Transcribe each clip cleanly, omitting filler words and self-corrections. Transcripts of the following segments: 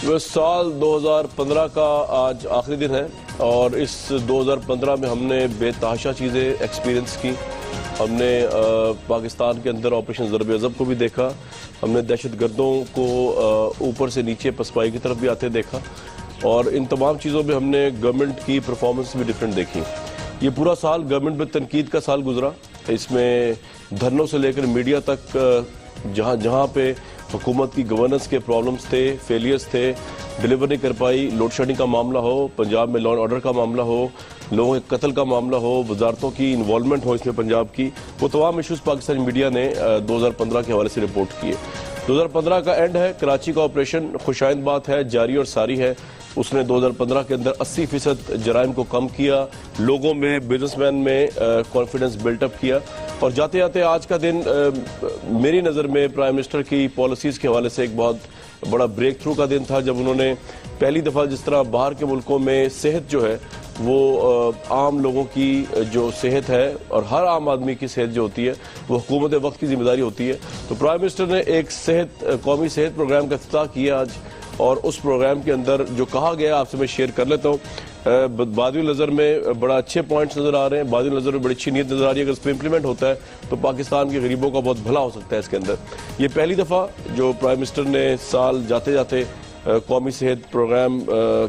سال 2015 کا آج آخری دن ہے اور اس 2015 میں ہم نے بے تحاشا چیزیں ایکسپیرینس کی. ہم نے پاکستان کے اندر آپریشن ضرب عضب کو بھی دیکھا. ہم نے دہشت گردوں کو اوپر سے نیچے پسپائی کی طرف بھی آتے دیکھا اور ان تمام چیزوں میں ہم نے گورنمنٹ کی پرفارمنس بھی ڈیفرنٹ دیکھی. یہ پورا سال گورنمنٹ میں تنقید کا سال گزرا. اس میں دھرنوں سے لے کر میڈیا تک جہاں پہ حکومت کی گورننس کے پرابلمز تھے, فیلیئرز تھے, ڈیلیور نہیں کر پائی, لوڈ شیڈنگ کا معاملہ ہو, پنجاب میں لا اینڈ آرڈر کا معاملہ ہو, لوگوں کے قتل کا معاملہ ہو, وزارتوں کی انوالومنٹ ہو اس میں پنجاب کی, وہ تمام ایشوز پاکستانی میڈیا نے 2015 کے حوالے سے رپورٹ کیے. 2015 کا اینڈ ہے. کراچی کا آپریشن خوشائند بات ہے, جاری اور ساری ہے. اس نے 2015 کے اندر 80% جرائم کو کم کیا, لوگوں میں, بزنس مین میں کانفیڈنس بلٹ اپ کیا. اور جاتے جاتے آج کا دن میری نظر میں پرائم منسٹر کی پالیسیز کے حوالے سے ایک بہت بڑا بریک تھرو کا دن تھا, جب انہوں نے پہلی دفعہ جس طرح باہر کے ملکوں میں صحت جو ہے وہ عام لوگوں کی جو صحت ہے اور ہر عام آدمی کی صحت جو ہوتی ہے وہ حکومت وقت کی ذمہ داری ہوتی ہے, تو پرائم منسٹر نے ایک قومی صحت پروگرام کا افتتاح کیا آج. اور اس پروگرام کے اندر جو کہا گیا آپ سے میں شیئر کر لیتا ہوں. بادی نظر میں بڑا اچھے پوائنٹس نظر آ رہے ہیں, بادی نظر میں بڑی اچھی نیت نظر آ رہی ہے. اگر اس پہ امپلیمنٹ ہوتا ہے تو پاکستان کے غریبوں کا بہت بھلا ہو سکتا ہے. اس کے اندر یہ پہلی دفعہ جو پرائم منسٹر نے سال جاتے جاتے قومی صحت پروگرام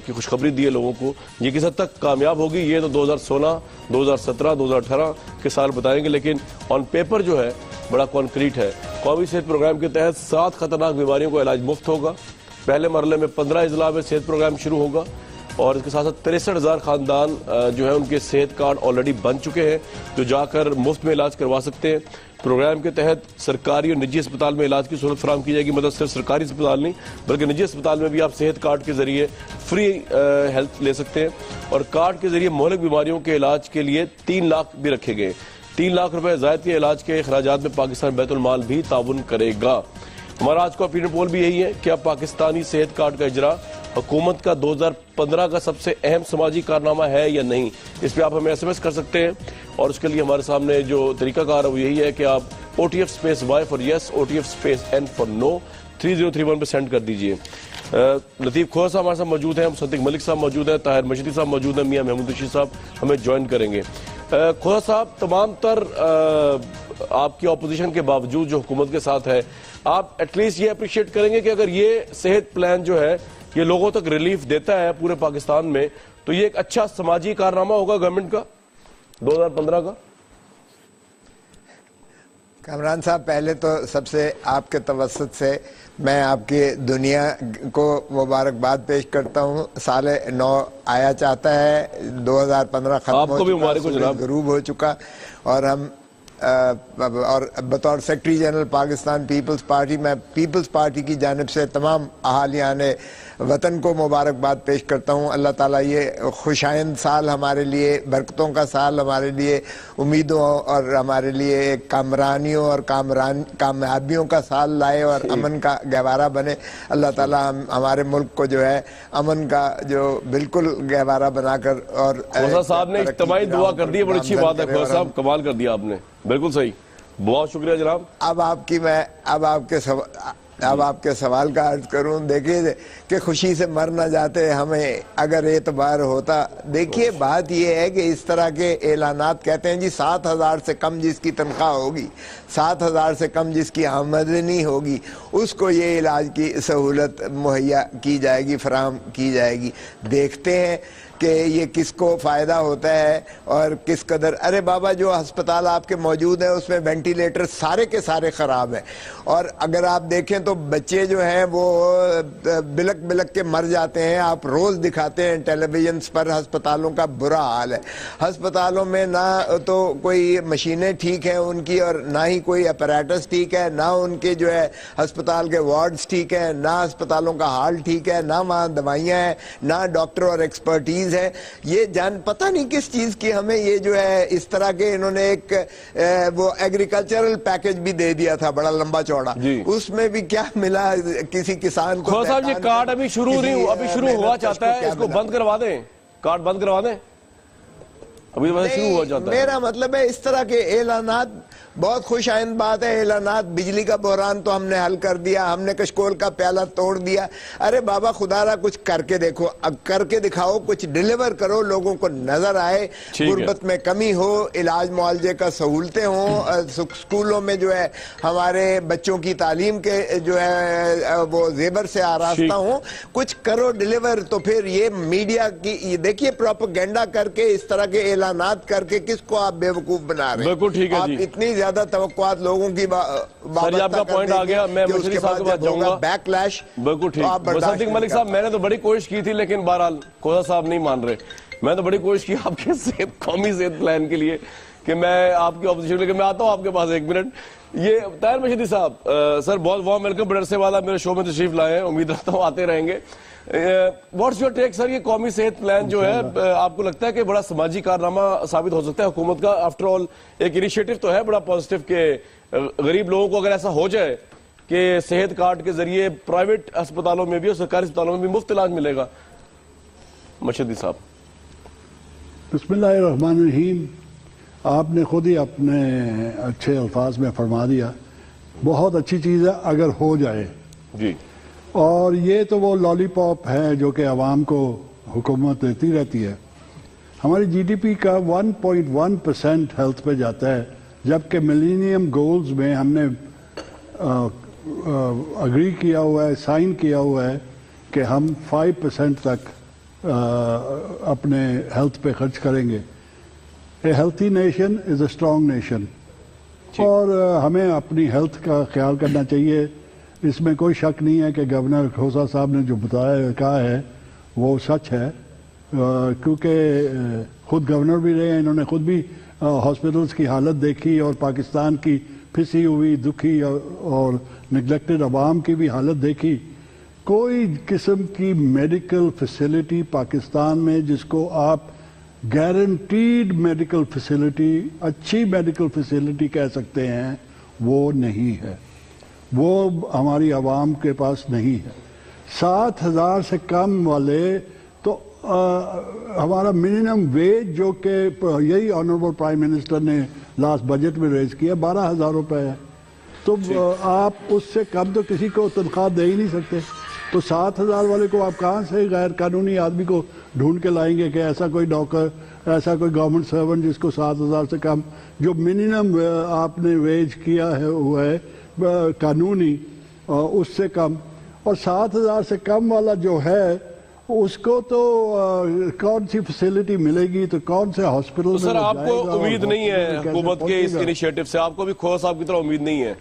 کی خوشخبری دی ہے لوگوں کو. یہ کس حد تک کامیاب ہوگی یہ تو 2016, 2017, 2018 کے سال بتائیں گے, لیکن آن پیپر جو ہے بڑا کانکریٹ ہے. قومی صحت پروگرام کے تحت 7 خطرناک بیماریوں کو علاج مفت ہوگا. پہلے مرحلے میں 15 اضلاع میں صحت پروگرام شروع ہوگا اور اس کے ساتھ ساتھ 63,000 خاندان جو ہے ان کے صحت کارڈ آلریڈی بن چکے ہیں جو جا کر مفت میں علاج کروا سکتے ہیں. پروگرام کے تحت سرکاری اور نجی اسپتال میں علاج کی سہولت فراہم کی جائے گی. مطلب صرف سرکاری اسپتال نہیں بلکہ نجی اسپتال میں بھی آپ صحت کارڈ کے ذریعے فری ہیلتھ لے سکتے ہیں. اور کارڈ کے ذریعے مہلک بیماریوں کے علاج کے لیے 3 لاکھ بھی رکھے گئے. 3 لاکھ روپے زائد کے علاج کے اخراجات میں پاکستان بیت المال بھی تعاون کرے گا. ہمارا آج کا اوپینین پول بھی یہی ہے, کیا پاکستانی صحت کارڈ کا اجرا حکومت کا 2015 کا سب سے اہم سماجی کارنامہ ہے یا نہیں؟ اس پہ آپ ہمیں SMS کر سکتے ہیں اور اس کے لیے ہمارے سامنے جو طریقہ کار ہے وہ یہی ہے کہ آپ OTF space Y for yes, OTF space N for no 3031 پہ سینڈ کر دیجئے. لطیف کھوسا صاحب ہمارے ساتھ موجود ہیں, مصدق ملک صاحب موجود ہیں, طاہر مشدی صاحب موجود ہیں, میاں محمود رشید صاحب ہمیں جوائن کریں گے. کھوسا صاحب, تمام تر آپ کی اپوزیشن کے باوجود جو حکومت کے ساتھ ہے, آپ ایٹ لیسٹ یہ اپریشیٹ کریں گے کہ اگر یہ صحت پلان جو ہے یہ لوگوں تک ریلیف دیتا ہے پورے پاکستان میں تو یہ ایک اچھا سماجی کارنامہ ہوگا گورنمنٹ کا 2015 کا؟ کامران صاحب, پہلے تو سب سے آپ کے توسط سے میں آپ کی دنیا کو مبارکباد پیش کرتا ہوں. سال نو آیا چاہتا ہے, 2015 ختم ہو چکا, غروب ہو چکا اور ہم اور بطور سیکرٹری جنرل پاکستان پیپلز پارٹی میں پیپلز پارٹی کی جانب سے تمام اہالیان وطن کو مبارکباد پیش کرتا ہوں. اللہ تعالیٰ یہ خوشائند سال ہمارے لیے, برکتوں کا سال ہمارے لیے, امیدوں اور ہمارے لیے ایک کامرانیوں اور کامیابیوں کا سال لائے اور امن کا گہوارہ بنے. اللہ تعالیٰ ہمارے ملک کو جو ہے امن کا جو بالکل گہوارہ بنا کر, اور کھوسا صاحب نے اجتماعی دعا کر دی ہے, بڑی اچھی بات ہے کھوسا صاحب, کمال کر دیا آپ نے, بالکل صحیح, بہت شکریہ جناب. اب آپ کے سوال کا عرض کروں. دیکھیے کہ خوشی سے مر نہ جاتے ہمیں اگر اعتبار ہوتا. دیکھیے بات یہ ہے کہ اس طرح کے اعلانات کہتے ہیں جی 7,000 سے کم جس کی تنخواہ ہوگی, 7,000 سے کم جس کی آمدنی ہوگی, اس کو یہ علاج کی سہولت مہیا کی جائے گی, فراہم کی جائے گی. دیکھتے ہیں کہ یہ کس کو فائدہ ہوتا ہے اور کس قدر. ارے بابا, جو ہسپتال آپ کے موجود ہیں اس میں وینٹیلیٹر سارے کے سارے خراب ہیں, اور اگر آپ دیکھیں تو بچے جو ہیں وہ بلک بلک کے مر جاتے ہیں. آپ روز دکھاتے ہیں ٹیلی ویژنز پر ہسپتالوں کا برا حال ہے. ہسپتالوں میں نہ تو کوئی مشینیں ٹھیک ہیں ان کی, اور نہ ہی کوئی اپریٹس ٹھیک ہے, نہ ان کے جو ہے ہسپتال کے وارڈز ٹھیک ہیں, نہ ہسپتالوں کا حال ٹھیک ہے, نہ وہاں دوائیاں ہیں, نہ ڈاکٹر اور ایکسپرٹیز ہے. یہ جان پتہ نہیں کس چیز کی ہمیں یہ جو ہے اس طرح کے انہوں نے ایک وہ ایگریکلچرل پیکج بھی دے دیا تھا بڑا لمبا چوڑا, اس میں بھی کیا ملا کسی کسان کو. کھوسا صاحب, یہ کارڈ ابھی شروع ہوا چاہتا ہے, اس کو بند کروا دیں, کارڈ بند کروا دیں, ابھی شروع ہوا چاہتا ہے. میرا مطلب ہے اس طرح کے اعلانات بہت خوش آئند بات ہے اعلانات. بجلی کا بحران تو ہم نے حل کر دیا, ہم نے کشکول کا پیالہ توڑ دیا. ارے بابا خدا را کچھ کر کے دیکھو, کر کے دکھاؤ, کچھ ڈیلیور کرو, لوگوں کو نظر آئے, غربت میں کمی ہو, علاج معالجے کا سہولتیں ہوں, سکولوں میں جو ہے ہمارے بچوں کی تعلیم کے جو ہے وہ زیور سے آراستہ ہوں, کچھ کرو ڈیلیور. تو پھر یہ میڈیا کی دیکھیے پروپیگنڈا کر کے, اس طرح کے اعلانات کر کے کس کو آپ بیوقوف بنا رہے ہیں. بالکل ٹھیک ہے آپ جی, اتنی زیادہ توقعات لوگوں کی سر آپ کا پوائنٹ آ گیا. میں مشرف صاحب کے پاس جاؤں گا. بیک لیش بالکل ٹھیک. مصدق ملک صاحب میں نے تو بڑی کوشش کی تھی, لیکن بہرحال کھوسا صاحب نہیں مان رہے. میں تو بڑی کوشش کی آپ کے قومی صحت پلان کے لیے کہ میں آپ کی اپوزیشن لے کے میں آتا ہوں آپ کے پاس. ایک منٹ, یہ طاہر مشہدی صاحب سر بہت وارم ویلکم. بڑے عرصے بعد آپ میرے شو میں تشریف لائے ہیں, امید رکھتا ہوں آتے رہیں گے. واٹس یور ٹیک سر, یہ قومی صحت پلان جو ہے آپ کو لگتا ہے کہ بڑا سماجی کارنامہ ثابت ہو سکتا ہے حکومت کا؟ آفٹر آل ایک انیشیٹو تو ہے بڑا پازیٹیو کہ غریب لوگوں کو اگر ایسا ہو جائے کہ صحت کارڈ کے ذریعے پرائیویٹ اسپتالوں میں بھی اور سرکاری اسپتالوں میں بھی مفت علاج ملے گا. مشہدی صاحب. بسم اللہ الرحمن الرحیم. آپ نے خود ہی اپنے اچھے الفاظ میں فرما دیا, بہت اچھی چیز ہے اگر ہو جائے جی. اور یہ تو وہ لالی پاپ ہے جو کہ عوام کو حکومت دیتی رہتی ہے. ہماری جی ڈی پی کا 1.1% ہیلتھ پہ جاتا ہے, جبکہ ملینیم گولز میں ہم نے اگری کیا ہوا ہے, سائن کیا ہوا ہے کہ ہم 5% تک اپنے ہیلتھ پہ خرچ کریں گے. A healthy nation is a strong nation, اور ہمیں اپنی ہیلتھ کا خیال کرنا چاہیے. اس میں کوئی شک نہیں ہے کہ گورنر کھوسا صاحب نے جو بتایا کہا ہے وہ سچ ہے, کیونکہ خود گورنر بھی رہے ہیں, انہوں نے خود بھی ہاسپٹلز کی حالت دیکھی اور پاکستان کی پھنسی ہوئی دکھی اور نگلیکٹڈ عوام کی بھی حالت دیکھی. کوئی قسم کی میڈیکل فیسلٹی پاکستان میں جس کو آپ گارنٹیڈ میڈیکل فیسلٹی, اچھی میڈیکل فیسلٹی کہہ سکتے ہیں, وہ نہیں ہے, وہ ہماری عوام کے پاس نہیں ہے. 7,000 سے کم والے تو ہمارا منیمم ویج جو کہ یہی آنریبل پرائم منسٹر نے لاسٹ بجٹ میں ریز کیا 12,000 روپے ہے. تو آپ اس سے کم تو کسی کو تنخواہ دے ہی نہیں سکتے. تو 7,000 والے کو آپ کہاں سے غیر قانونی آدمی کو ڈھونڈ کے لائیں گے کہ ایسا کوئی نوکر, ایسا کوئی گورنمنٹ سرونٹ جس کو 7,000 سے کم جو منیمم آپ نے ویج کیا ہے ہوا ہے قانونی اس سے کم, اور 7,000 سے کم والا جو ہے اس کو تو کون سی فیسلٹی ملے گی, تو کون سے ہاسپٹل میں سر آپ کو امید نہیں ہے حکومت کے اس انیشیٹو سے؟ آپ کو بھی کھوسا صاحب کی طرح امید نہیں ہے؟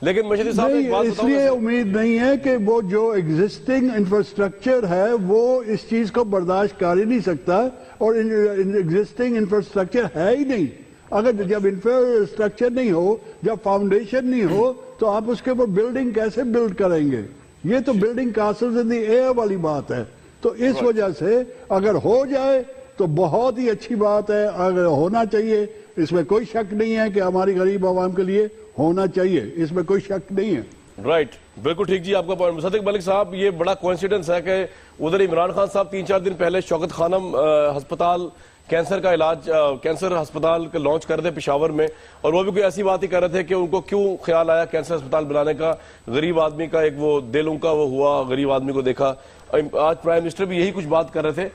لیکن مشہدی صاحب ایک بات اس لیے امید نہیں ہے کہ وہ جو ایگزسٹنگ انفراسٹرکچر ہے وہ اس چیز کو برداشت کر ہی نہیں سکتا, اور ایگزسٹنگ انفراسٹرکچر ہے ہی نہیں. اگر جب انفراسٹرکچر نہیں ہو, جب فاؤنڈیشن نہیں ہو, تو آپ اس کے اوپر بلڈنگ کیسے بلڈ کریں گے؟ یہ تو بلڈنگ کاسلز ان دی ایئر والی بات ہے. تو اس وجہ سے اگر ہو جائے تو بہت ہی اچھی بات ہے, اگر ہونا چاہیے, اس میں کوئی شک نہیں ہے کہ ہماری غریب عوام کے لیے ہونا چاہیے, اس میں کوئی شک نہیں ہے. رائٹ, بالکل ٹھیک جی آپ کا پوائنٹ. مصدق ملک صاحب, یہ بڑا کوئنسیڈنس ہے کہ ادھر عمران خان صاحب 3-4 دن پہلے شوکت خانم ہسپتال کینسر کا علاج, کینسر ہسپتال کا لانچ کر رہے تھے پشاور میں, اور وہ بھی کوئی ایسی بات ہی کر رہے تھے کہ ان کو کیوں خیال آیا کینسر ہسپتال بنانے کا, غریب آدمی کا ایک وہ دل ان کا وہ ہوا, غریب آدمی کو دیکھا. آج پرائم منسٹر بھی یہی کچھ بات کر رہے تھے.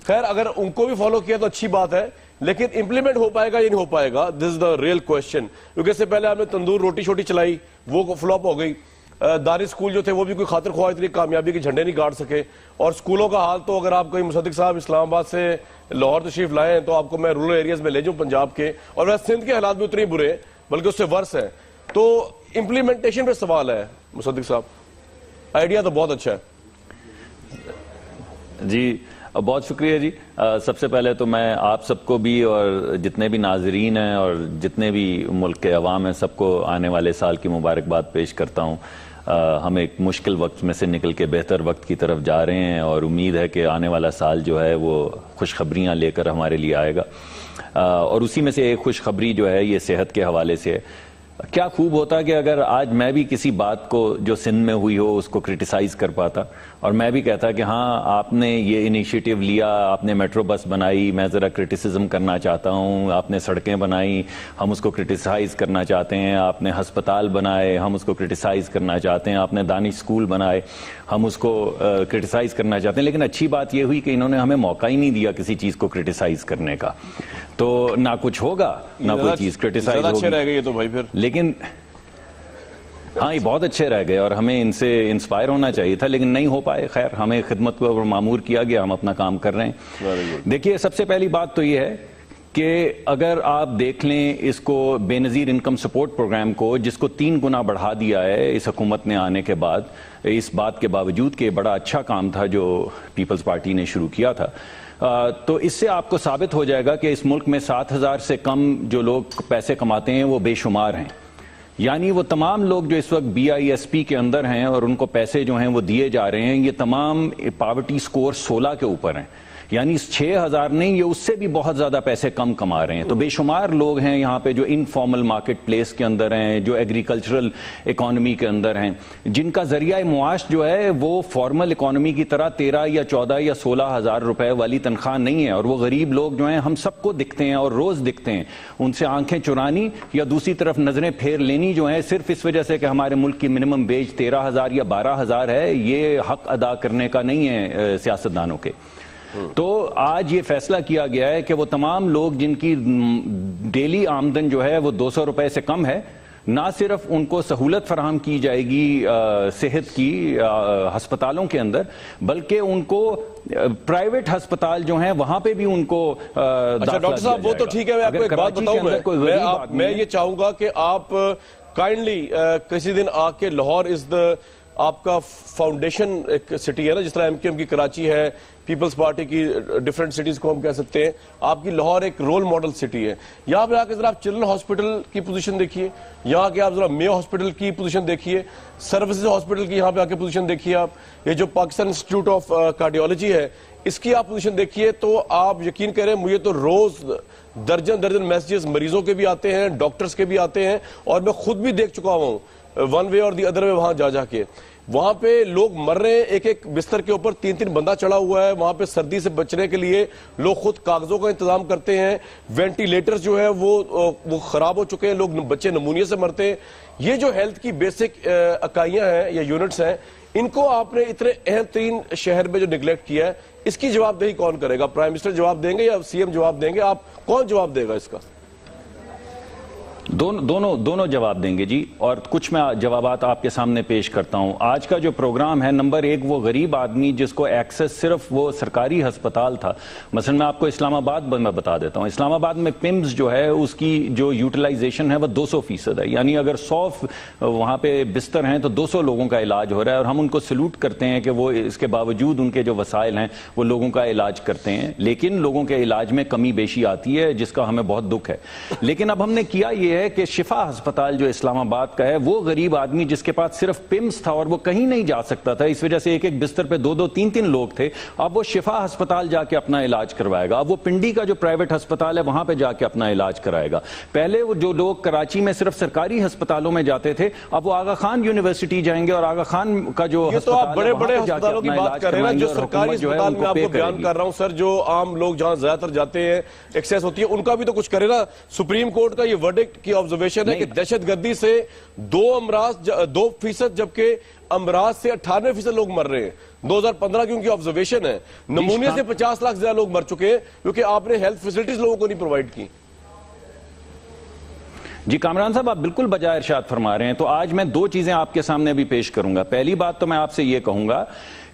خیر اگر ان کو بھی فالو کیا تو اچھی بات ہے, لیکن امپلیمنٹ ہو پائے گا یا نہیں ہو پائے گا, دس از دا ریئل کوشچن. کیونکہ اس سے پہلے ہم نے تندور روٹی شوٹی چلائی, وہ فلاپ ہو گئی. داری سکول جو تھے وہ بھی کوئی خاطر خواہ اتنی کامیابی کے جھنڈے نہیں گاڑ سکے. اور سکولوں کا حال تو اگر آپ کوئی مصدق صاحب اسلام آباد سے لاہور تشریف لائے ہیں تو آپ کو میں رورل ایریاز میں لے جاؤں پنجاب کے, اور ویسے سندھ کے حالات بھی اتنے برے ہیں بلکہ اس سے ورس ہیں. تو امپلیمنٹیشن پہ سوال ہے مصدق صاحب. آئیڈیا تو بہت اچھا ہے جی, بہت شکریہ جی. سب سے پہلے تو میں آپ سب کو بھی اور جتنے بھی ناظرین ہیں اور جتنے بھی ملک کے عوام ہیں سب کو آنے والے سال کی مبارکباد پیش کرتا ہوں. ہم ایک مشکل وقت میں سے نکل کے بہتر وقت کی طرف جا رہے ہیں, اور امید ہے کہ آنے والا سال جو ہے وہ خوشخبریاں لے کر ہمارے لیے آئے گا. اور اسی میں سے ایک خوشخبری جو ہے یہ صحت کے حوالے سے ہے. کیا خوب ہوتا کہ اگر آج میں بھی کسی بات کو جو سندھ میں ہوئی ہو اس کو کرٹیسائز کر پاتا اور میں بھی کہتا کہ ہاں آپ نے یہ انیشیٹو لیا, آپ نے میٹرو بس بنائی, میں ذرا کرٹیسزم کرنا چاہتا ہوں, آپ نے سڑکیں بنائی, ہم اس کو کرٹیسائز کرنا چاہتے ہیں, آپ نے ہسپتال بنائے, ہم اس کو کرٹیسائز کرنا چاہتے ہیں, آپ نے دانش اسکول بنائے, ہم اس کو کرٹیسائز کرنا چاہتے ہیں. لیکن اچھی بات یہ ہوئی کہ انہوں نے ہمیں موقع ہی نہیں دیا کسی چیز کو کرٹیسائز کرنے کا, تو نہ کچھ ہوگا نہ کوئی چیز کرٹیسائز ہوگی. اچھے رہ گئے تو بھائی پھر, لیکن ہاں یہ بہت اچھے رہ گئے اور ہمیں ان سے انسپائر ہونا چاہیے تھا, لیکن نہیں ہو پائے. خیر, ہمیں خدمت کو معمور کیا گیا, ہم اپنا کام کر رہے ہیں. دیکھیے, سب سے پہلی بات تو یہ ہے کہ اگر آپ دیکھ لیں اس کو بے نظیر انکم سپورٹ پروگرام کو, جس کو 3 گنا بڑھا دیا ہے اس حکومت نے آنے کے بعد, اس بات کے باوجود کہ بڑا اچھا کام تھا جو پیپلز پارٹی نے شروع کیا تھا, تو اس سے آپ کو ثابت ہو جائے گا کہ اس ملک میں 7,000 سے کم جو لوگ پیسے کماتے ہیں وہ بے شمار ہیں. یعنی وہ تمام لوگ جو اس وقت BISP کے اندر ہیں اور ان کو پیسے جو ہیں وہ دیے جا رہے ہیں, یہ تمام پاورٹی سکور 16 کے اوپر ہیں. یعنی 6,000 نہیں, یہ اس سے بھی بہت زیادہ پیسے کم کما رہے ہیں. تو بے شمار لوگ ہیں یہاں پہ جو انفارمل مارکیٹ پلیس کے اندر ہیں, جو ایگریکلچرل اکانومی کے اندر ہیں, جن کا ذریعہ معاش جو ہے وہ فارمل اکانومی کی طرح 13 یا 14 یا 16,000 روپے والی تنخواہ نہیں ہے. اور وہ غریب لوگ جو ہیں ہم سب کو دکھتے ہیں اور روز دکھتے ہیں, ان سے آنکھیں چرانی یا دوسری طرف نظریں پھیر لینی جو ہیں صرف اس وجہ سے کہ ہمارے ملک کی منیمم ویج 13,000 یا 12,000 ہے, یہ حق ادا کرنے کا نہیں ہے سیاستدانوں کے. تو آج یہ فیصلہ کیا گیا ہے کہ وہ تمام لوگ جن کی ڈیلی آمدن جو ہے وہ 200 روپے سے کم ہے, نہ صرف ان کو سہولت فراہم کی جائے گی صحت کی ہسپتالوں کے اندر, بلکہ ان کو پرائیویٹ ہسپتال جو ہیں وہاں پہ بھی ان کو اچھا ڈاکٹر صاحب وہ تو ٹھیک ہے, میں آپ کو ایک بات بتاؤں, میں یہ چاہوں گا کہ آپ کائنڈلی کسی دن آ کے لاہور آپ کا فاؤنڈیشن ایک سٹی ہے نا, جس طرح MQM کی کراچی ہے, پیپلز پارٹی کی ڈیفرنٹ سٹیز کو ہم کہہ سکتے ہیں, آپ کی لاہور ایک رول ماڈل سٹی ہے. یہاں پہ آ کے ذرا آپ چلڈرن ہاسپٹل کی پوزیشن دیکھیے, یہاں کے آپ ذرا میو ہاسپٹل کی پوزیشن دیکھیے, سروسز ہاسپٹل کی یہاں پہ آ کے پوزیشن دیکھیے, آپ یہ جو پاکستان انسٹیٹیوٹ آف کارڈیولوجی ہے اس کی آپ پوزیشن دیکھیے, تو آپ یقین کریں مجھے تو روز درجن میسیجز مریضوں کے بھی آتے ہیں, ڈاکٹرز کے بھی آتے ہیں, اور میں خود بھی دیکھ چکا ہوں ون وے اور دی ادر وے وہاں جا کے. وہاں پہ لوگ مر رہے ہیں, ایک بستر کے اوپر 3 بندہ چڑھا ہوا ہے, وہاں پہ سردی سے بچنے کے لیے لوگ خود کاغذوں کا انتظام کرتے ہیں, وینٹیلیٹر جو ہے وہ خراب ہو چکے ہیں, لوگ بچے نمونیا سے مرتے ہیں. یہ جو ہیلتھ کی بیسک اکائیاں ہیں یا یونٹس ہیں, ان کو آپ نے اتنے اہم ترین شہر میں جو نیگلیکٹ کیا ہے, اس کی جواب دہی کون کرے گا؟ پرائم منسٹر جواب دیں گے یا CM جواب دیں گے؟ آپ کون جواب دے گا اس کا؟ دونوں جواب دیں گے جی, اور کچھ میں جوابات آپ کے سامنے پیش کرتا ہوں. آج کا جو پروگرام ہے, نمبر 1 وہ غریب آدمی جس کو ایکسس صرف وہ سرکاری ہسپتال تھا, مثلا میں آپ کو اسلام آباد میں بتا دیتا ہوں, اسلام آباد میں PIMS جو ہے اس کی جو یوٹیلائزیشن ہے وہ 200% ہے. یعنی اگر 100 وہاں پہ بستر ہیں تو 200 لوگوں کا علاج ہو رہا ہے, اور ہم ان کو سلوٹ کرتے ہیں کہ وہ اس کے باوجود ان کے جو وسائل ہیں وہ لوگوں کا علاج کرتے ہیں. لیکن لوگوں کے علاج میں کمی بیشی آتی ہے جس کا ہمیں بہت دکھ ہے. لیکن اب ہم نے کیا یہ ہے کہ شفا ہسپتال جو اسلام آباد کا ہے, وہ غریب آدمی جس کے پاس صرف PIMS تھا اور وہ کہیں نہیں جا سکتا تھا, اس وجہ سے ایک بستر پہ 2 3 لوگ تھے, اب وہ شفا ہسپتال جا کے اپنا علاج کروائے گا. اب وہ پنڈی کا جو پرائیویٹ ہسپتال ہے وہاں پہ جا کے اپنا علاج کرائے گا. پہلے وہ جو لوگ کراچی میں صرف سرکاری ہسپتالوں میں جاتے تھے, اب وہ آغا خان یونیورسٹی جائیں گے, اور آغا خان کا جو یہ تو آپ بڑے ہسپتالوں کی بات کر رہے ہیں, جو سرکاری ہسپتال میں آپ کو بیان کر رہا ہوں سر, جو عام لوگ جہاں زیادہ تر جاتے ہیں, ایکسیس ہوتی ہے, ان کا بھی تو کچھ کرے نا. سپریم کورٹ کا یہ ورڈکٹ کی آبزرویشن ہے کہ دہشت گردی سے 2% جبکہ امراض سے 98% لوگ مر رہے ہیں. 2015 کی ان کی آبزرویشن ہے. نمونیا سے 50 لاکھ زیادہ لوگ مر چکے ہیں کیونکہ آپ نے ہیلتھ فیسلٹیز لوگوں کو نہیں پرووائڈ کی. جی کامران صاحب, آپ بالکل بجائے ارشاد فرما رہے ہیں. تو آج میں 2 چیزیں آپ کے سامنے بھی پیش کروں گا. پہلی بات تو میں آپ سے یہ کہوں گا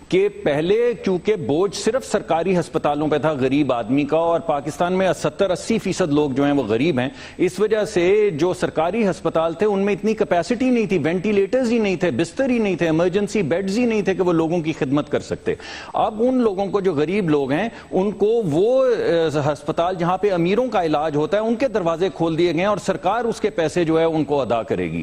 کہ پہلے کیونکہ بوجھ صرف سرکاری ہسپتالوں پہ تھا غریب آدمی کا, اور پاکستان میں 70-80% لوگ جو ہیں وہ غریب ہیں, اس وجہ سے جو سرکاری ہسپتال تھے ان میں اتنی کیپیسٹی نہیں تھی, وینٹیلیٹرز ہی نہیں تھے, بستر ہی نہیں تھے, ایمرجنسی بیڈز ہی نہیں تھے کہ وہ لوگوں کی خدمت کر سکتے. اب ان لوگوں کو جو غریب لوگ ہیں ان کو وہ ہسپتال جہاں پہ امیروں کا علاج ہوتا ہے ان کے دروازے کھول دیے گئے, اور سرکار اس کے پیسے جو ہے ان کو ادا کرے گی.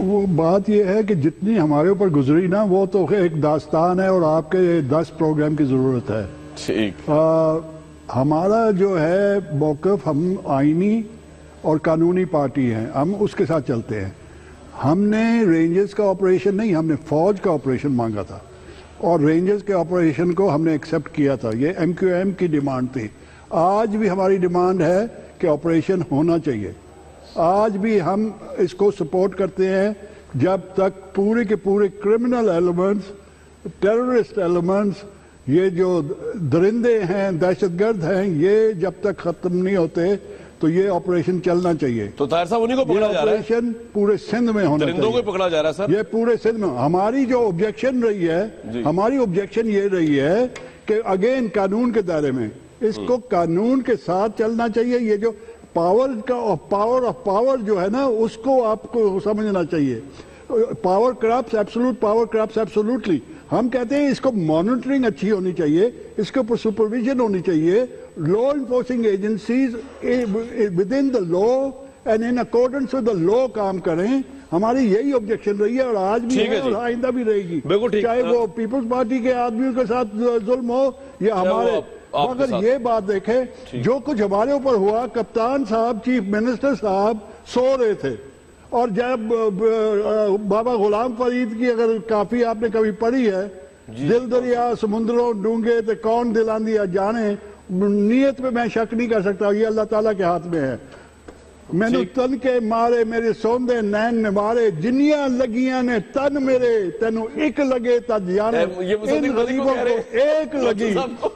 وہ بات یہ ہے کہ جتنی ہمارے اوپر گزری نا وہ تو ایک داستان ہے اور آپ کے 10 پروگرام کی ضرورت ہے. ٹھیک. ہمارا جو ہے موقف، ہم آئینی اور قانونی پارٹی ہیں، ہم اس کے ساتھ چلتے ہیں. ہم نے رینجرز کا آپریشن نہیں، ہم نے فوج کا آپریشن مانگا تھا اور رینجرز کے آپریشن کو ہم نے ایکسیپٹ کیا تھا. یہ MQM کی ڈیمانڈ تھی. آج بھی ہماری ڈیمانڈ ہے کہ آپریشن ہونا چاہیے. آج بھی ہم اس کو سپورٹ کرتے ہیں جب تک پورے کے پورے کرمنل ایلیمنٹس، ٹیررسٹ ایلیمنٹس، یہ جو درندے ہیں، دہشت گرد ہیں، یہ جب تک ختم نہیں ہوتے تو یہ آپریشن چلنا چاہیے. تو طاہر صاحب انہیں کو پکڑا جا رہا ہے، آپریشن پورے سندھ میں ہونا درندوں چاہیے. کو پکڑا جا رہا ہے سر. یہ پورے سندھ میں. ہماری جو آبجیکشن رہی ہے، ہماری آبجیکشن یہ رہی ہے کہ اگین قانون کے دائرے میں اس کو قانون کے ساتھ چلنا چاہیے. یہ جو پاور آف پاور جو ہے نا، اس کو آپ کو سمجھنا چاہیے. Power corrupts, absolute power corrupts absolutely. ہم کہتے ہیں اس کو مانیٹرنگ اچھی ہونی چاہیے، اس کے اوپر سپرویژن ہونی چاہیے. Law enforcing agencies with in the law and in accordance with the law کام کریں. ہماری یہی آبجیکشن رہی ہے اور آج بھی ہے اور آئندہ بھی رہے گی، چاہے وہ پیپلز پارٹی کے آدمیوں کے ساتھ ظلم ہو یا ہمارے. مگر یہ بات دیکھیں، جو کچھ ہمارے اوپر ہوا، کپتان صاحب، چیف منسٹر صاحب سو رہے تھے. اور جب بابا غلام فرید کی اگر کافی آپ نے کبھی پڑھی ہے، دل دریا سمندروں ڈونگے تے کون دل آندیا جانے، نیت پہ میں شک نہیں کر سکتا، یہ اللہ تعالیٰ کے ہاتھ میں ہے. میں نے تن کے مارے میرے سوندے نین نے مارے، جنیاں لگیاں نے تن میرے، تینوں ایک لگے تج جانے. ان غریبوں کو ایک لگی.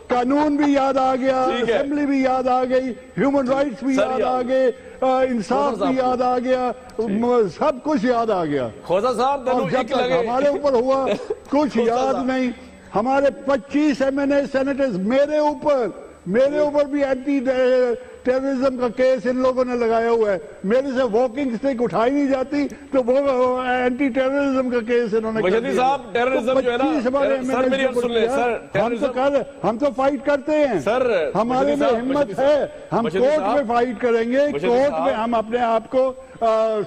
قانون بھی یاد آ گیا، اسمبلی بھی یاد آ گئی، ہیومن رائٹس بھی یاد آ گئے، انصاف بھی یاد آ گیا، سب کچھ یاد آ گیا. خوزہ صاحب اور جب تک ہمارے اوپر ہوا کچھ یاد نہیں. ہمارے 25 MNA سینیٹرز میرے اوپر بھی اینٹی ٹیررزم کا کیس ان لوگوں نے لگایا ہوا ہے. میرے سے واکنگ سٹک اٹھائی نہیں جاتی تو وہ اینٹی ٹیررزم کا کیس انہوں نے کر دیا. صاحب ٹیررزم جو ہے نا سر میری بات سن لیں سر، ہم تو فائٹ کرتے ہیں سر، ہمارے میں ہمت ہے. ہم کورٹ میں فائٹ کریں گے، کورٹ میں ہم اپنے آپ کو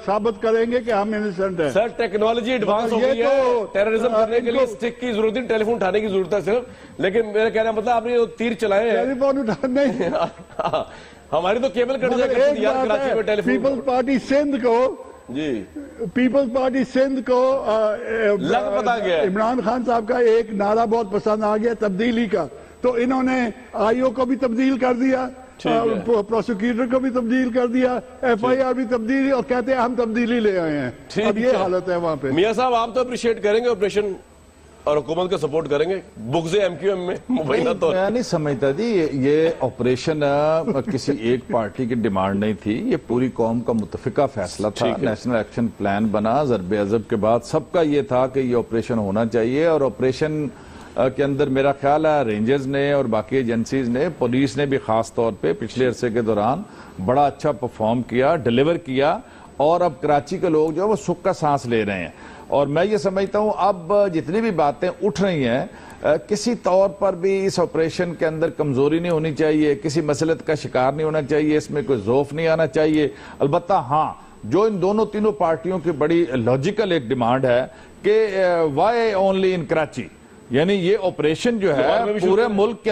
ثابت کریں گے کہ ہم انسنٹ ہیں. سر ٹیکنالوجی ایڈوانس ہو گئی ہے، ٹیررزم کرنے کے لیے سٹک کی ضرورت نہیں، ٹیلی فون اٹھانے کی ضرورت ہے صرف. لیکن میرا کہنا مطلب آپ نے تیر چلائے ہیں، ٹیلی فون اٹھانے نہیں. ہماری تو کیبل کٹ جائے کرتی یار کراچی میں ٹیلی فون. پیپلز پارٹی سندھ کو پیپلز پارٹی سندھ کو لگ پتا گیا عمران خان صاحب کا ایک نعرہ بہت پسند آ گیا تبدیلی کا، تو انہوں نے IO کو بھی تبدیل کر دیا، پروسیکیوٹر کو بھی تبدیل کر دیا، FIR بھی تبدیلی، اور کہتے ہیں ہم تبدیلی لے آئے ہیں. اب یہ حالت ہے وہاں پہ. میاں صاحب آپ تو اپریشیٹ کریں گے آپریشن اور حکومت کا سپورٹ کریں گے بغض MQM میں مبینہ طور؟ میں نہیں سمجھتا جی یہ آپریشن کسی ایک پارٹی کی ڈیمانڈ نہیں تھی، یہ پوری قوم کا متفقہ فیصلہ تھا. نیشنل ایکشن پلان بنا ضرب عضب کے بعد، سب کا یہ تھا کہ یہ آپریشن ہونا چاہیے. اور آپریشن کے اندر میرا خیال ہے رینجرز نے اور باقی ایجنسیز نے، پولیس نے بھی خاص طور پہ پچھلے عرصے کے دوران بڑا اچھا پرفارم کیا، ڈیلیور کیا. اور اب کراچی کے لوگ جو ہے وہ سکھ کا سانس لے رہے ہیں. اور میں یہ سمجھتا ہوں اب جتنی بھی باتیں اٹھ رہی ہیں، کسی طور پر بھی اس آپریشن کے اندر کمزوری نہیں ہونی چاہیے، کسی مسئلت کا شکار نہیں ہونا چاہیے، اس میں کوئی ذوف نہیں آنا چاہیے. البتہ ہاں، جو ان دونوں تینوں پارٹیوں کی بڑی لاجیکل ایک ڈیمانڈ ہے کہ وائی اونلی ان کراچی، یعنی یہ آپریشن جو ہے پورے ملک کے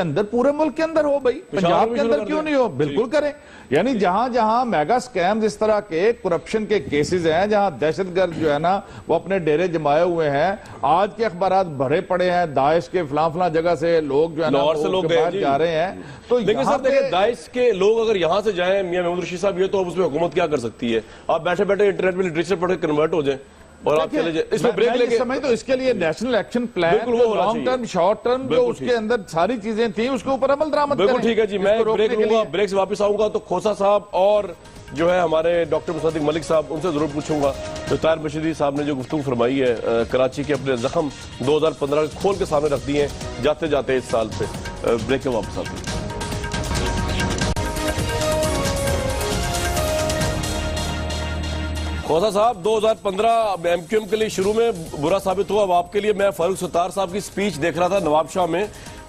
اندر ہو. بھائی پنجاب کے اندر کیوں نہیں ہو؟ بالکل کریں. یعنی جہاں جہاں میگا سکیمز اس طرح کے کرپشن کے کیسز ہیں، جہاں دہشت گرد جو ہے نا وہ اپنے ڈیرے جمائے ہوئے ہیں، آج کے اخبارات بھرے پڑے ہیں داعش کے فلاں جگہ سے لوگ جو ہے نا باہر جا رہے ہیں. تو لیکن سر دیکھیں داعش کے لوگ اگر یہاں سے جائیں، میاں محمود رشید صاحب، یہ تو اب اس میں حکومت کیا کر سکتی ہے؟ آپ بیٹھے بیٹھے انٹرنیٹ میں لٹریچر پڑھ کے کنورٹ ہو جائیں اور آپ چلے جائیں. اس میں بریک لے کے سمجھ تو اس کے لیے national action plan long term short term جو اس کے اندر ساری چیزیں تھیں اس کے اوپر عمل درآمد کریں. بالکل ٹھیک ہے جی. میں بریک لوں گا، بریک سے واپس آؤں گا تو کھوسا صاحب اور جو ہے ہمارے ڈاکٹر مصدق ملک صاحب، ان سے ضرور پوچھوں گا. جو طاہر بشیری صاحب نے جو گفتگو فرمائی ہے، کراچی کے اپنے زخم 2015 کھول کے سامنے رکھ دیے ہیں جاتے جاتے اس سال پہ. بریک کے واپس آتے ہیں. کھوسا صاحب 2015 MQM کے لیے شروع میں برا ثابت ہوا. اب آپ کے لیے میں فاروق ستار صاحب کی سپیچ دیکھ رہا تھا نواب شاہ میں،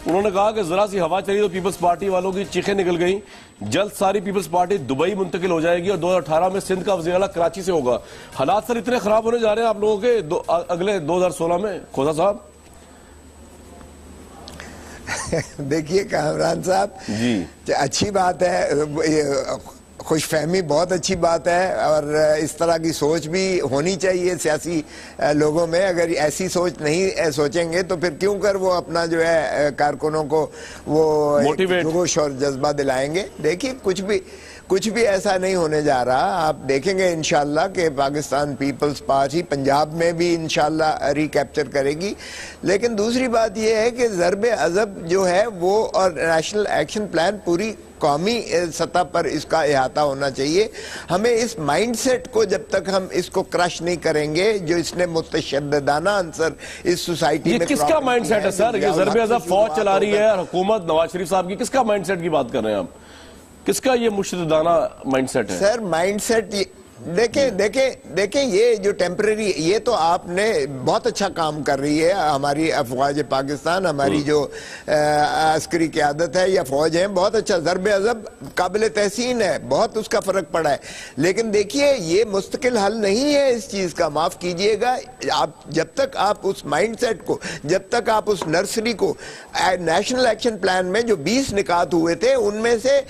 انہوں نے کہا کہ ذرا سی ہوا چلی تو پیپلز پارٹی والوں کی چیخیں نکل گئیں، جلد ساری پیپلز پارٹی دبئی منتقل ہو جائے گی اور 2018 میں سندھ کا وزیر اعلیٰ کراچی سے ہوگا. حالات سر اتنے خراب ہونے جا رہے ہیں آپ لوگوں کے اگلے 2016 میں کھوسا صاحب؟ دیکھیے کامران صاحب جی اچھی بات ہے، خوش فہمی بہت اچھی بات ہے، اور اس طرح کی سوچ بھی ہونی چاہیے سیاسی لوگوں میں. اگر ایسی سوچ نہیں سوچیں گے تو پھر کیوں کر وہ اپنا جو ہے کارکنوں کو وہ جوش اور جذبہ دلائیں گے. دیکھیے کچھ بھی ایسا نہیں ہونے جا رہا. آپ دیکھیں گے انشاءاللہ کہ پاکستان پیپلز پارٹی پنجاب میں بھی انشاءاللہ ری کیپچر کرے گی. لیکن دوسری بات یہ ہے کہ ضرب عضب جو ہے وہ اور نیشنل ایکشن پلان پوری قومی سطح پر اس کا احاطہ ہونا چاہیے. ہمیں اس مائنڈ سیٹ کو جب تک ہم اس کو کرش نہیں کریں گے جو اس نے متشددانہ عنصر اس سوسائٹی میں. کس کا مائنڈ سیٹ ہے سر؟ یہ ضرب عضب فوج چلا رہی ہے حکومت نواز شریف صاحب کی، کس کا مائنڈ سیٹ کی بات کر رہے ہیں آپ؟ کس کا یہ مشددانہ مائنڈ سیٹ ہے؟ سر مائنڈ سیٹ دیکھیں یہ جو ٹیمپریری، یہ تو آپ نے بہت اچھا کام کر رہی ہے ہماری افواج پاکستان، ہماری جو عسکری قیادت ہے یا فوج ہے، بہت اچھا. ضرب عضب قابل تحسین ہے، بہت اس کا فرق پڑا ہے. لیکن دیکھیے یہ مستقل حل نہیں ہے اس چیز کا، معاف کیجئے گا. آپ جب تک آپ اس مائنڈ سیٹ کو، جب تک آپ اس نرسری کو، نیشنل ایکشن پلان میں جو 20 نکات ہوئے تھے ان میں سے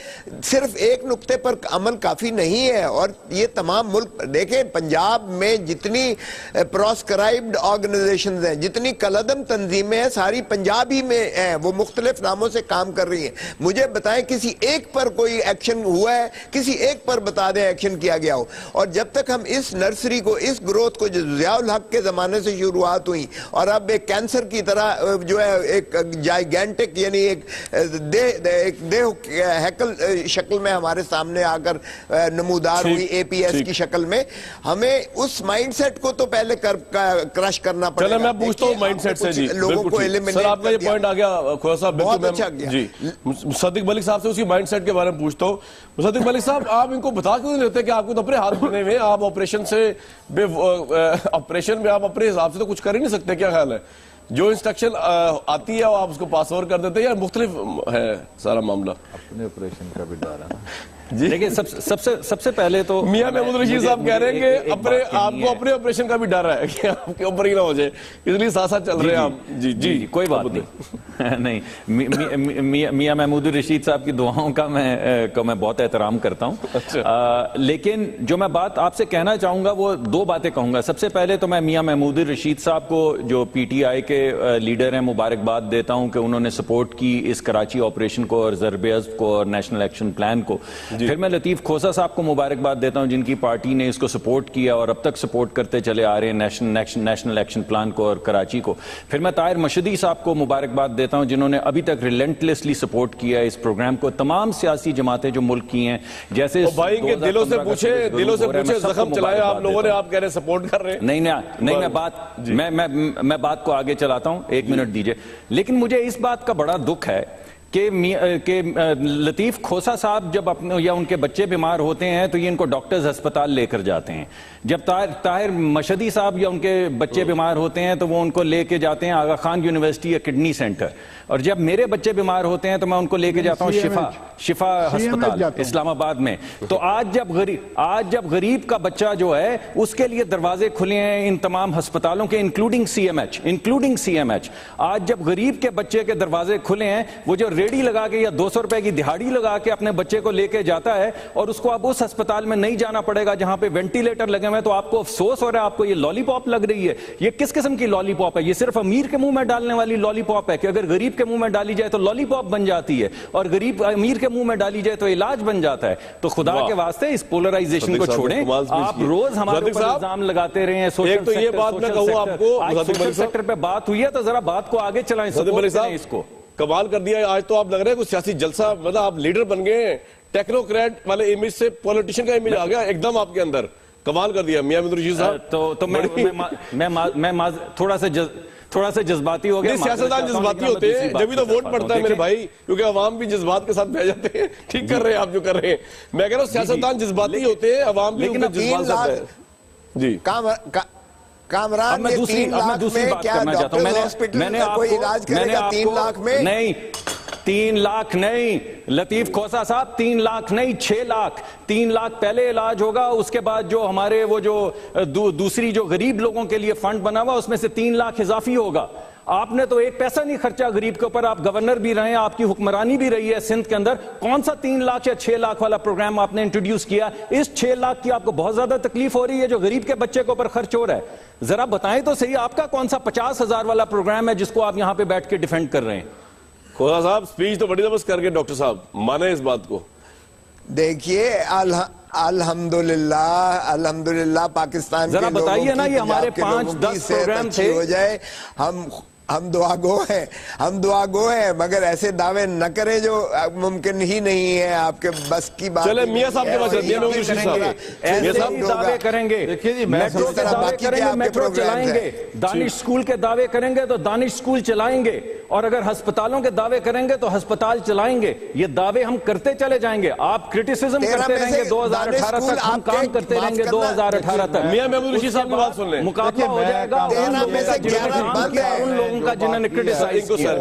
صرف ایک نقطے پر عمل کافی نہیں ہے. اور یہ تمام ملک دیکھیں، پنجاب میں جتنی پراسکرائبڈ آرگنائزیشنز ہیں، جتنی کالعدم تنظیمیں ہیں، ساری پنجاب ہی میں ہیں، وہ مختلف ناموں سے کام کر رہی ہیں. مجھے بتائیں کسی ایک پر کوئی ایکشن ہوا ہے؟ کسی ایک پر بتا دیں ایکشن کیا گیا ہو. اور جب تک ہم اس نرسری کو، اس گروتھ کو جو ضیاء الحق کے زمانے سے شروعات ہوئی اور اب ایک کینسر کی طرح جو ہے ایک جائگینٹک یعنی ایک دیہ ہیکل شکل میں ہمارے سامنے آ کر نمودار ہوئی اے پی ایس کی شکل میں، ہمیں اس مائنڈ سیٹ کو تو پہلے کرش کرنا پڑے گا. چلیں میں پوچھتا ہوں مائنڈ سیٹ سے. جی لوگوں کو سر آپ کا یہ پوائنٹ آ گیا کھوسا صاحب، بہت اچھا گیا. جی مصدق ملک صاحب سے اسی مائنڈ سیٹ کے بارے میں پوچھتا ہوں. مصدق ملک صاحب آپ ان کو بتا کیوں نہیں لیتے کہ آپ کو تو اپنے ہاتھ بنے ہوئے، آپ آپریشن میں آپ اپنے حساب سے تو کچھ کر ہی نہیں سکتے؟ کیا خیال ہے جو انسٹرکشن آتی ہے وہ آپ اس کو پاس اوور کر دیتے ہیں یا مختلف ہے سارا معاملہ؟ اپنے آپریشن کا بھی ڈر ہے. دیکھیں سب سے پہلے تو میاں محمود رشید صاحب کہہ رہے ہیں کہ آپ کو اپنے آپریشن کا بھی ڈر ہے کہ آپ کے اوپر ہی نہ ہو جائے، اس لیے ساتھ ساتھ چل رہے ہیں آپ. جی کوئی بات نہیں. میاں محمود رشید صاحب کی دعاؤں کا میں بہت احترام کرتا ہوں. لیکن جو میں بات آپ سے کہنا چاہوں گا وہ دو باتیں کہوں گا. سب سے پہلے تو میں میاں محمود رشید صاحب کو جو پی ٹی آئی کے لیڈر ہیں مبارکباد دیتا ہوں کہ انہوں نے سپورٹ کی اس کراچی آپریشن کو اور ضرب عضب کو اور نیشنل ایکشن پلان کو. پھر میں لطیف کھوسا صاحب کو مبارکباد دیتا ہوں جن کی پارٹی نے اس کو سپورٹ کیا اور اب تک سپورٹ کرتے چلے آ رہے ہیں نیشنل ایکشن پلان کو اور کراچی کو. پھر میں طاہر مشہدی صاحب کو مبارکباد دیتا ہوں جنہوں نے ابھی تک ریلنٹلیسلی سپورٹ کیا ہے اس پروگرام کو. تمام سیاسی جماعتیں جو ملک کی ہیں، جیسے بھائی کے دلوں سے پوچھے زخم چلائے آپ لوگوں نے، آپ کہہ رہے ہیں سپورٹ کر رہے ہیں. نہیں میں بات کو آگے چلاتا ہوں، 1 منٹ دیجئے. لیکن مجھے اس بات کا بڑا دکھ ہے کہ لطیف کھوسا صاحب جب اپنے یا ان کے بچے بیمار ہوتے ہیں تو یہ ان کو ڈاکٹرز ہسپتال لے کر جاتے ہیں. جب طاہر مشہدی صاحب یا ان کے بچے بیمار ہوتے ہیں تو وہ ان کو لے کے جاتے ہیں آغا خان یونیورسٹی یا کڈنی سینٹر. اور جب میرے بچے بیمار ہوتے ہیں تو میں ان کو لے کے جاتا ہوں شفا ہسپتال اسلام آباد میں. تو آج جب غریب کا بچہ جو ہے اس کے لیے دروازے کھلے ہیں ان تمام ہسپتالوں کے انکلوڈنگ سی ایم ایچ. آج جب غریب کے بچے کے دروازے کھلے ہیں، وہ جو ریڈی لگا کے یا 200 روپے کی دہاڑی لگا کے اپنے بچے کو لے کے جاتا ہے اور اس کو اب اس ہسپتال میں نہیں جانا پڑے گا جہاں پہ وینٹیلیٹر لگے ہوئے، تو آپ کو افسوس ہو رہا ہے. آپ کو یہ لالی پاپ لگ رہی ہے. یہ کس قسم کی لالی پاپ ہے؟ یہ صرف امیر کے منہ میں ڈالنے والی لالی پاپ ہے کہ اگر غریب کے منہ میں ڈالی جائے تو لالی پاپ بن جاتی ہے اور امیر کے منہ میں ڈالی جائے تو علاج بن جاتا ہے. تو خدا کے واسطے اس پولرائزیشن کو چھوڑیں. آپ روز ہمارے اوپر الزام لگاتے رہے ہیں سوشل سیکٹر پہ بات ہوئی ہے تو ذرا بات کو آگے چلائیں. اس کو کمال کر دیا آج تو آپ لگ رہے ہیں کوئی سیاسی جلسہ، مطلب آپ لیڈر بن گئے ہیں، ٹیکنوکریٹ والے امیج سے پولیٹیشین کا امیج آ گیا ایک دم آپ کے اندر. کمال کر دیا میاں محمود رشید صاحب. تو میں تھوڑا سا جذباتی ہو گیا. سیاستدان جذباتی ہوتے ہیں جبھی تو ووٹ پڑتا ہے میرے بھائی، کیونکہ عوام بھی جذبات کے ساتھ بہ جاتے ہیں. ٹھیک کر رہے ہیں آپ جو کر رہے ہیں. میں کہہ رہا ہوں سیاستدان جذباتی ہوتے ہیں، عوام بھی ان کے جذبات سے. جی کامران میں یہ دوسری 3 لاکھ دوسری میں بات کیا کرنا چاہتا ہوں. ڈاکٹر ہاسپٹل میں نے کا آپ کوئی کو علاج کرے گا 3 لاکھ میں؟ نہیں 3 لاکھ نہیں لطیف کھوسا صاحب، 3 لاکھ نہیں 6 لاکھ. 3 لاکھ پہلے علاج ہوگا، اس کے بعد جو ہمارے وہ جو دوسری جو غریب لوگوں کے لیے فنڈ بنا ہوا اس میں سے 3 لاکھ اضافی ہوگا. آپ نے تو ایک پیسہ نہیں خرچا غریب کے اوپر، آپ گورنر بھی رہے ہیں، آپ کی حکمرانی بھی رہی ہے سندھ کے اندر. کون سا 3 لاکھ یا 6 لاکھ والا پروگرام آپ نے انٹروڈیوس کیا؟ اس 6 لاکھ کی آپ کو بہت زیادہ تکلیف ہو رہی ہے جو غریب کے بچے کے اوپر خرچ ہو رہا ہے. ذرا بتائیں تو صحیح آپ کا کون سا 50,000 والا پروگرام ہے جس کو آپ یہاں پہ بیٹھ کے ڈیفینڈ کر رہے ہیں؟ کھوسا صاحب سپیچ تو بڑی زبردست کر کے ڈاکٹر صاحب مانے اس بات کو. دیکھیے الحمدللہ پاکستان کے ذرا لوگوں بتائیے نا، کی یہ ہمارے پنجاب کے لوگوں 5-10 کی صحت پروگرام اچھی تھے. ہو جائے. ہم دعا گو ہیں مگر ایسے دعوے نہ کریں جو ممکن ہی نہیں ہے، آپ کے بس کی بات. چلے میاں صاحب کے پاس چلتے ہیں، میاں صاحب ایسے ہی دعوے کریں گے. دیکھیے جی، میں میٹرو کے دعوے کریں گے، میٹرو چلائیں گے. دانش سکول کے دعوے کریں گے تو دانش سکول چلائیں گے. اور اگر ہسپتالوں کے دعوے کریں گے تو ہسپتال چلائیں گے. یہ دعوے ہم کرتے چلے جائیں گے. آپ کرٹیسزم کرتے رہیں گے 2018 تک، ہم کام کرتے رہیں گے 2018 تک. میاں محمود رشید صاحب کی بات سن لیں. مقابلہ ہو جائے گا ان لوگوں کا جنہوں نے کرٹیسائز کیا.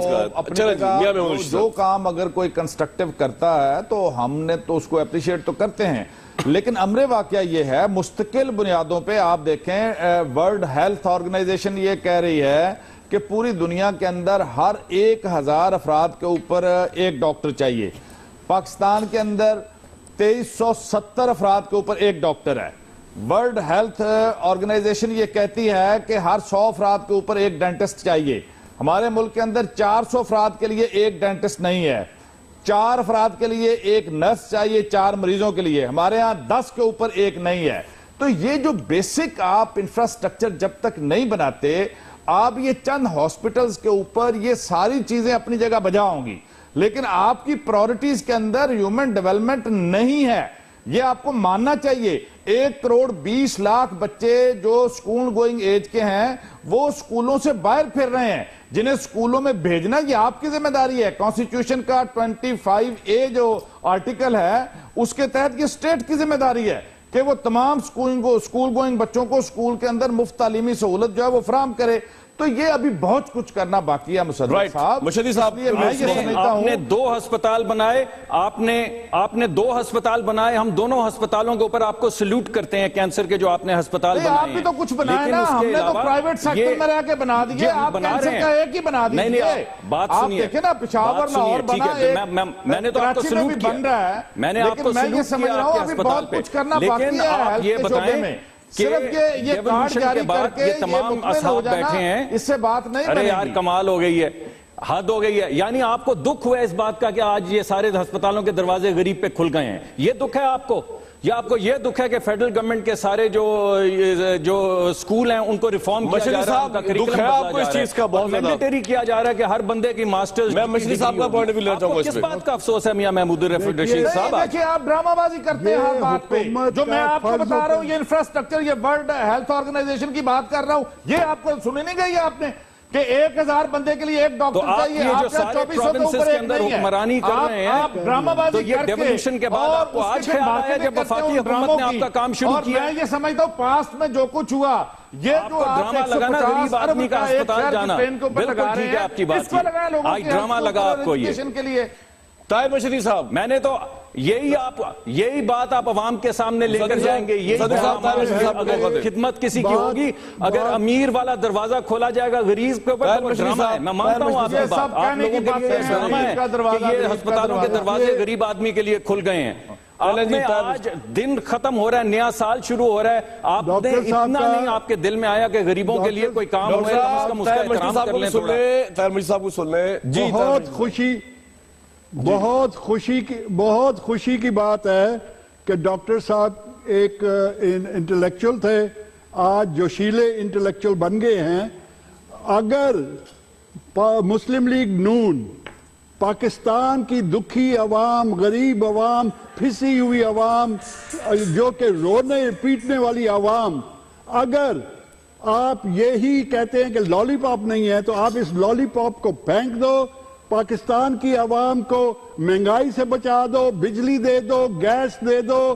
جو کام اگر کوئی کنسٹرکٹیو کرتا ہے تو ہم نے تو اس کو اپریشیٹ تو کرتے ہیں، لیکن امر واقعہ یہ ہے مستقل بنیادوں پہ آپ دیکھیں ورلڈ ہیلتھ آرگنائزیشن یہ کہہ رہی ہے کہ پوری دنیا کے اندر ہر 1000 افراد کے اوپر ایک ڈاکٹر چاہیے. پاکستان کے اندر 2370 افراد کے اوپر ایک ڈاکٹر ہے. ورلڈ ہیلتھ آرگنائزیشن یہ کہتی ہے کہ ہر 100 افراد کے اوپر ایک ڈینٹسٹ چاہیے. ہمارے ملک کے اندر 400 افراد کے لیے ایک ڈینٹسٹ نہیں ہے. 4 افراد کے لیے ایک نرس چاہیے 4 مریضوں کے لیے. ہمارے ہاں 10 کے اوپر ایک نہیں ہے. تو یہ جو بیسک آپ انفراسٹرکچر جب تک نہیں بناتے، آپ یہ چند ہاسپٹلز کے اوپر یہ ساری چیزیں اپنی جگہ بجا ہوں گی، لیکن آپ کی پرائورٹیز کے اندر ہیومن ڈیولپمنٹ نہیں ہے. یہ آپ کو ماننا چاہیے. 1 کروڑ 20 لاکھ بچے جو سکول گوئنگ ایج کے ہیں وہ سکولوں سے باہر پھر رہے ہیں. جنہیں سکولوں میں بھیجنا یہ آپ کی ذمہ داری ہے. کانسٹیٹیوشن کا 25A جو آرٹیکل ہے اس کے تحت یہ اسٹیٹ کی ذمہ داری ہے کہ وہ تمام سکول گوئنگ بچوں کو سکول کے اندر مفت تعلیمی سہولت جو ہے وہ فراہم کرے. تو یہ ابھی بہت کچھ کرنا باقی ہے مصدق صاحب. مشدی صاحب آپ نے 2 ہسپتال بنائے، آپ نے 2 ہسپتال بنائے. ہم دونوں ہسپتالوں کے اوپر آپ کو سلوٹ کرتے ہیں کینسر کے جو آپ نے ہسپتال بنائے ہیں. آپ بھی تو کچھ بنائے نا، ہم نے تو پرائیویٹ سیکٹر میں رہ کے بنا دیئے. آپ کینسر کا ایک ہی بنا دیئے. نہیں بات سنیے، آپ دیکھیں نا پشاور لاہور بنا ایک، میں نے تو آپ کو سلوٹ کیا، میں نے آپ کو سلوٹ کیا آپ کے ہسپتال پہ. لیکن آپ یہ بتائیں صرف یہ کارڈ جاری کر کے یہ تمام اصحاب بیٹھے ہیں، اس سے بات نہیں ارے بنے یار گی. کمال ہو گئی ہے، حد ہو گئی ہے. یعنی آپ کو دکھ ہوا اس بات کا کہ آج یہ سارے ہسپتالوں کے دروازے غریب پہ کھل گئے ہیں. یہ دکھ ہے آپ کو، یا آپ کو یہ دکھ ہے کہ فیڈرل گورنمنٹ کے سارے جو سکول ہیں ان کو ریفارم کیا جا رہا ہے، ان کا دکھ ہے آپ کو اس چیز کا بہت زیادہ، مینڈیٹری کیا جا رہا ہے کہ ہر بندے کی ماسٹرز. میں مشدی صاحب کا پوائنٹ بھی لینا چاہوں گا اس پہ. کس بات کا افسوس ہے میاں محمود رشید صاحب؟ دیکھیں آپ ڈرامہ بازی کرتے ہیں ہر بات پہ. جو میں آپ کو بتا رہا ہوں یہ انفراسٹرکچر، یہ ورلڈ ہیلتھ آرگنائزیشن کی بات کر رہا ہوں، یہ آپ کو سنی نہیں گئی آپ نے کہ 1000 بندے کے لیے ایک ڈاکٹر چاہیے. آپ جو سارے پروونسز کے اندر حکمرانی کر رہے ہیں، آپ ڈرامہ بازی تو یہ ڈیولوشن کے بعد آپ کو آج خیال آیا جب وفاقی حکومت نے آپ کا کام شروع کیا. اور میں یہ سمجھتا ہوں پاسٹ میں جو کچھ ہوا، یہ جو ڈرامہ لگا نا غریب آدمی کا ہسپتال جانا، بالکل ٹھیک ہے آپ کی بات کی. آج ڈرامہ لگا آپ کو یہ کے لیے. طاہر مشدی صاحب، میں نے تو یہی بات آپ عوام کے سامنے لے کر جائیں گے. یہی اگر خدمت کسی کی ہوگی، اگر امیر والا دروازہ کھولا جائے گا غریب کے اوپر، ڈرامہ ہے. میں مانتا ہوں آپ کی بات، آپ لوگوں کے لیے ڈرامہ ہے کہ یہ ہسپتالوں کے دروازے غریب آدمی کے لیے کھل گئے ہیں. آپ نے آج دن ختم ہو رہا ہے، نیا سال شروع ہو رہا ہے، آپ نے اتنا نہیں آپ کے دل میں آیا کہ غریبوں کے لیے کوئی کام ہوئے، کم از کم اس کا احترام کر لیں تھوڑا. طاہر مشدی صاحب کو سن لیں. جی بہت خوشی کی بات ہے کہ ڈاکٹر صاحب ایک انٹلیکچول تھے، آج جوشیلے انٹلیکچول بن گئے ہیں. اگر مسلم لیگ نون پاکستان کی دکھی عوام، غریب عوام، پھنسی ہوئی عوام، جو کہ رونے پیٹنے والی عوام، اگر آپ یہی کہتے ہیں کہ لالی پاپ نہیں ہے تو آپ اس لالی پاپ کو پھینک دو. پاکستان کی عوام کو مہنگائی سے بچا دو، بجلی دے دو، گیس دے دو،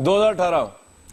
2018